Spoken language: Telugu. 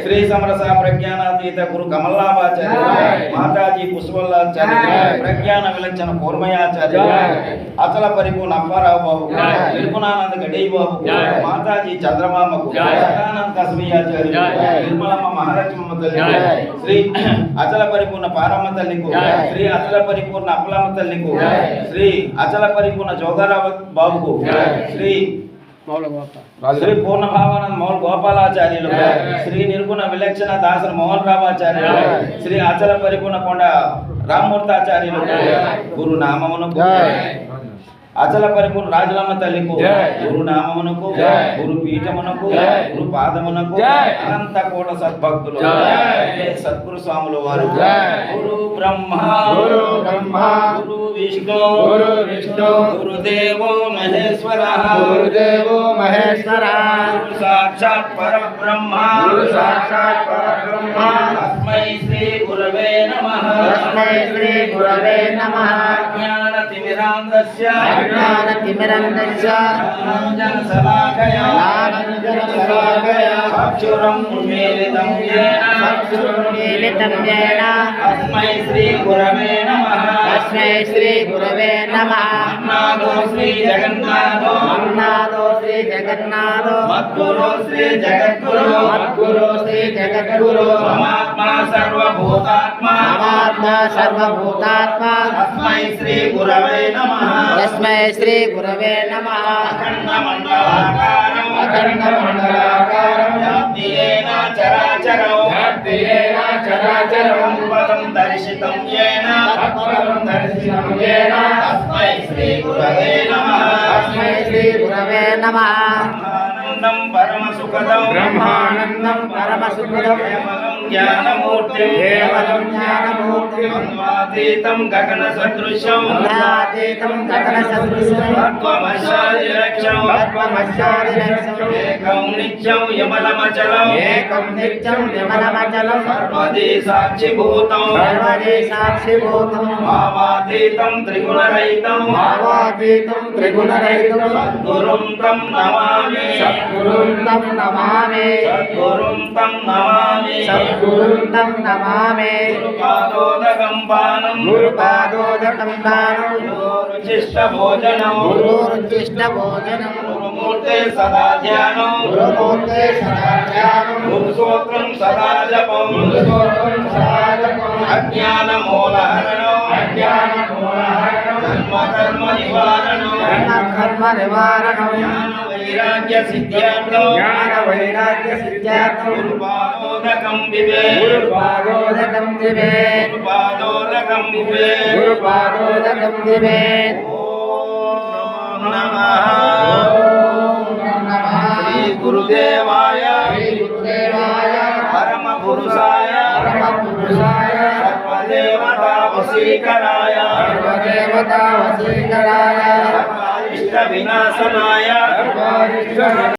శ్రీ సమరస ప్రజ్ఞానాతీత గురు కమలాచార్య, మాతాజీ పుష్పల్లాచార్య, ప్రజ్ఞాన విలక్షణ కూర్మయాచార్య, అచల పరిపూర్ణ అప్పారావు బాబు, నిర్గుణానంద గడై బాబు, మాతాజీ చంద్రమామకు, సదానంద కస్మియాచార్య, నిర్మలమ్మ మహాలక్ష్మమ్మ తల్లి, శ్రీ అచల పరిపూర్ణ పారమ్మ తల్లికు, శ్రీ అచల పరిపూర్ణ అప్పలమ్మ తల్లికు, శ్రీ అచల పరిపూర్ణ జోగారావు బాబుకు, శ్రీ శ్రీ పూర్ణ భావానంద మౌల్ గోపాలాచార్యులు, శ్రీ నిర్గుణ విలక్షణ దాసన మోహన్ రామాచార్య, శ్రీ అచల పరిపూర్ణ కొండ రామ్మూర్తాచార్యులు, గురు నామమునకు, అచల పరిపూర్ణ రాజులమ్మ తల్లికు, గురు నామమునకు, గురు పీఠమునకు, గురు పాదమునకు, అనంత కోట సద్భక్తులు, సద్గురు స్వాములు వారు, గురు బ్రహ్మ గురు విష్ణు గురుదేవో మహేశ్వర సాక్షాత్ పరబ్రహ్మ తస్మై శ్రీ గురవే నమః జ్ఞానతిమిరాంధస్య జ్ఞానశలాకయా చక్షురం ఉన్మీలితం येन तस्मै श्री गुरवे नमः अन्नादो श्री जगन्नाथो मद्गुरो श्री जगद्गुरो ममात्मा सर्वभूतात्मा तस्मै श्री गुरवे नमः अखण्डमण्डलाकारं व्याप्तियेन चराचरं पदं दर्शितं येन तस्मै श्री गुरवे नमः आनन्दं परमसुखदं ब्रह्मानन्दं केवलं ज्ञानमूर्तिं अन्वातीतं गगनसदृशं तत्त्वमस्यादिलक्ष्यं एकं नित्यं यमलमचलं सर्वदि साक्षिभूतं भावातीतं त्रिगुणरहितं सद्गुरुं तं नमामि गुरुपादोदकं पानं गुरुरुचिष्टभोजनं गुरुमूर्ते सदा ध्यानं गुरुसूत्रं सदा जपं अज्ञानमूलहरणं कर्म निवारणं वैराग्य सिद्ध्यार्थं गुरुपादोदकं पिबेत् ओम नमः श्री गुरुदेवाय परम पुरुषाय सर्वदेवता वशीकराय सर्वारिष्ट विनाशनाय